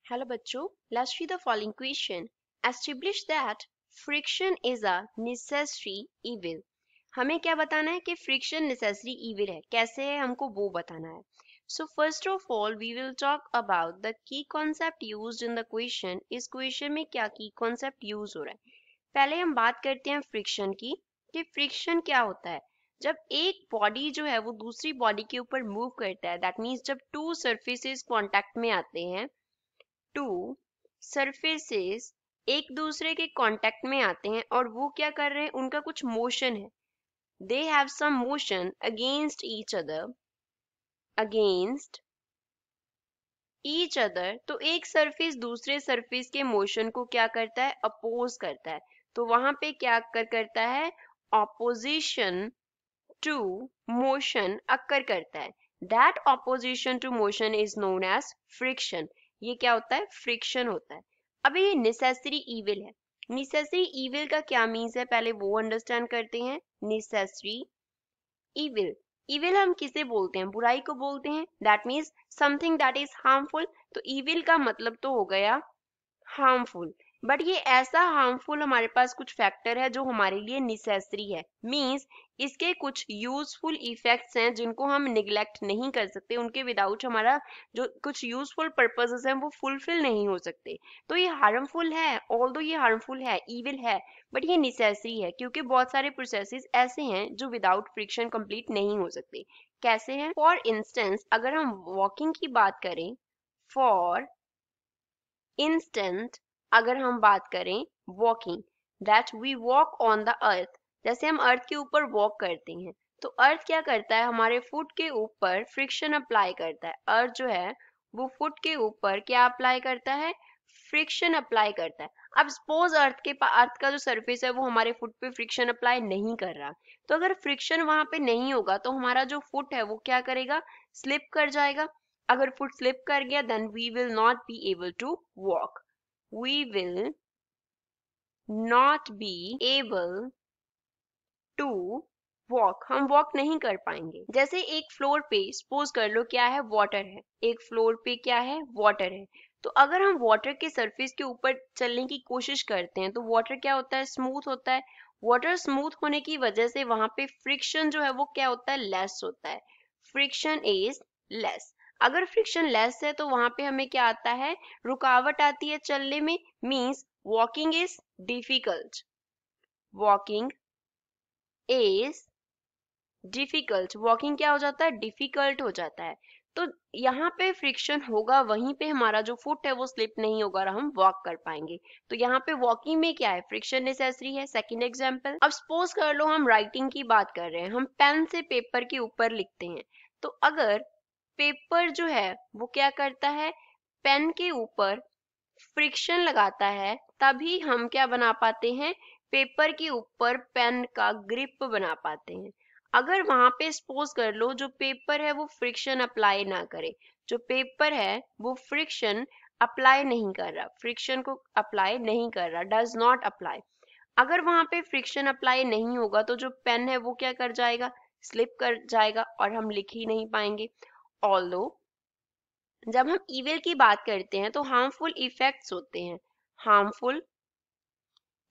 Hello बच्चों, let's read the following question. Establish that friction is a necessary evil. हमें क्या बताना है कि friction necessary evil है. कैसे है हमको वो बताना है. So first of all, we will talk about the key concept used in the question. इस question में क्या key concept use हो रहा है. पहले हम बात करते हैं friction की कि friction क्या होता है. जब एक बॉडी जो है वो दूसरी बॉडी के ऊपर मूव करता है, दैट मीन्स जब टू सरफेसेस कांटेक्ट में आते हैं, टू सरफेसेस एक दूसरे के कांटेक्ट में आते हैं और वो क्या कर रहे हैं, उनका कुछ मोशन है, they have some motion against each other, तो एक सरफेस दूसरे सरफेस के मोशन को क्या करता है, अपोज करता है. तो वहां पे क्या करता है, ऑपोजिशन टू मोशन अक्कर करता है. That opposition to motion is known as friction. ये क्या होता है, फ्रिक्शन होता है. अभी ये नेसेसरी इविल है. नेसेसरी इविल का क्या मीन्स है, पहले वो अंडरस्टैंड करते हैं. नेसेसरी इविल, इविल हम किसे बोलते हैं, बुराई को बोलते हैं. That means something that is harmful. तो इविल का मतलब तो हो गया हार्मफुल. बट ये ऐसा हार्मफुल हमारे पास कुछ फैक्टर है जो हमारे लिए नेसेसरी है. मींस इसके कुछ यूजफुल इफेक्ट्स हैं जिनको हम निग्लेक्ट नहीं कर सकते. उनके विदाउट हमारा जो कुछ यूजफुल पर्पसेस हैं वो फुलफिल नहीं हो सकते. तो ये हार्मफुल है, ऑल्दो ये हार्मफुल है, इविल है, बट ये नेसेसरी है क्योंकि बहुत सारे प्रोसेसेस ऐसे हैं जो विदाउट फ्रिक्शन कंप्लीट नहीं हो सकते. कैसे हैं, फॉर इंस्टेंस अगर हम वॉकिंग की बात करें, फॉर इंस्टेंट अगर हम बात करें walking, that we walk on the earth, जैसे हम अर्थ के ऊपर वॉक करते हैं, तो अर्थ क्या करता है, हमारे फुट के ऊपर फ्रिक्शन अप्लाई करता है. अर्थ जो है वो फुट के ऊपर क्या अप्लाई करता है, फ्रिक्शन अप्लाई करता है. अब सपोज अर्थ का जो सरफेस है वो हमारे फुट पे फ्रिक्शन अप्लाई नहीं कर रहा, तो अगर फ्रिक्शन वहां पे नहीं होगा तो हमारा जो फुट है वो क्या करेगा, स्लिप कर जाएगा. अगर फुट स्लिप कर गया then we will not be able to walk. we will not be able to walk. हम वॉक नहीं कर पाएंगे. जैसे एक फ्लोर पे सपोज कर लो क्या है, वाटर है. एक फ्लोर पे क्या है, वाटर है. तो अगर हम वाटर के सरफेस के ऊपर चलने की कोशिश करते हैं तो वाटर क्या होता है, स्मूथ होता है. वाटर स्मूथ होने की वजह से वहां पे फ्रिक्शन जो है वो क्या होता है, लेस होता है. Friction is less. अगर फ्रिक्शन लेस है तो वहां पे हमें क्या आता है, रुकावट आती है चलने में. Means walking is difficult. Walking is difficult. Walking क्या हो जाता है, डिफिकल्ट हो जाता है. तो यहाँ पे फ्रिक्शन होगा, वहीं पे हमारा जो फुट है वो स्लिप नहीं होगा और हम वॉक कर पाएंगे. तो यहाँ पे वॉकिंग में क्या है, फ्रिक्शन नेसेसरी है. सेकंड एग्जांपल, अब सपोज कर लो हम राइटिंग की बात कर रहे हैं, हम पेन से पेपर के ऊपर लिखते हैं. तो अगर पेपर जो है वो क्या करता है, पेन के ऊपर फ्रिक्शन लगाता है, तभी हम क्या बना पाते हैं, पेपर के ऊपर पेन का ग्रिप बना पाते हैं. अगर वहां पे सपोज कर लो जो पेपर है वो फ्रिक्शन अप्लाई ना करे, जो पेपर है वो फ्रिक्शन अप्लाई नहीं कर रहा, फ्रिक्शन को अप्लाई नहीं कर रहा, डज नॉट अप्लाई. अगर वहां पे फ्रिक्शन अप्लाई नहीं होगा तो जो पेन है वो क्या कर जाएगा, स्लिप कर जाएगा और हम लिख ही नहीं पाएंगे. ऑल्दो जब हम इविल की बात करते हैं तो हार्मफुल इफेक्ट्स होते हैं, हार्मफुल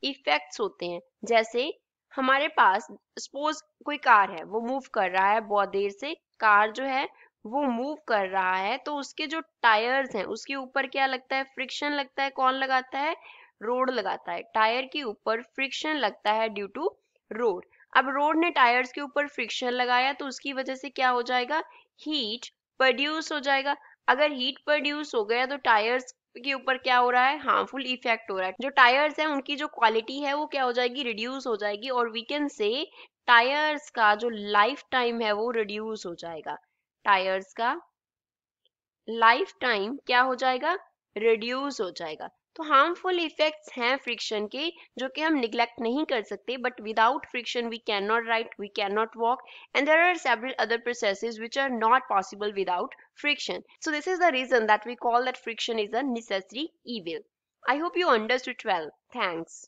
इफेक्ट्स होते हैं. जैसे हमारे पास सपोज कोई कार है, वो मूव कर रहा है बहुत देर से, कार जो है वो मूव कर रहा है, तो उसके जो टायर्स हैं उसके ऊपर क्या लगता है, फ्रिक्शन लगता है. कौन लगाता है, रोड लगाता है. टायर के ऊपर फ्रिक्शन लगता है ड्यू टू रोड. अब रोड ने टायर्स के ऊपर फ्रिक्शन लगाया तो उसकी वजह से क्या हो जाएगा, हीट प्रोड्यूस हो जाएगा. अगर हीट प्रोड्यूस हो गया तो टायर्स के ऊपर क्या हो रहा है, हार्मफुल इफेक्ट हो रहा है. जो टायर्स हैं उनकी जो क्वालिटी है वो क्या हो जाएगी, रिड्यूस हो जाएगी. और वी कैन से टायर्स का जो लाइफ टाइम है वो रिड्यूस हो जाएगा. टायर्स का लाइफ टाइम क्या हो जाएगा, रिड्यूस हो जाएगा. तो हार्मफुल इफेक्ट्स हैं फ्रिक्शन के जो कि हम निग्लेक्ट नहीं कर सकते. But without friction we can not write, we can not walk, and there are several other processes which are not possible without friction. So this is the reason that we call that friction is a necessary evil. I hope you understood well. Thanks.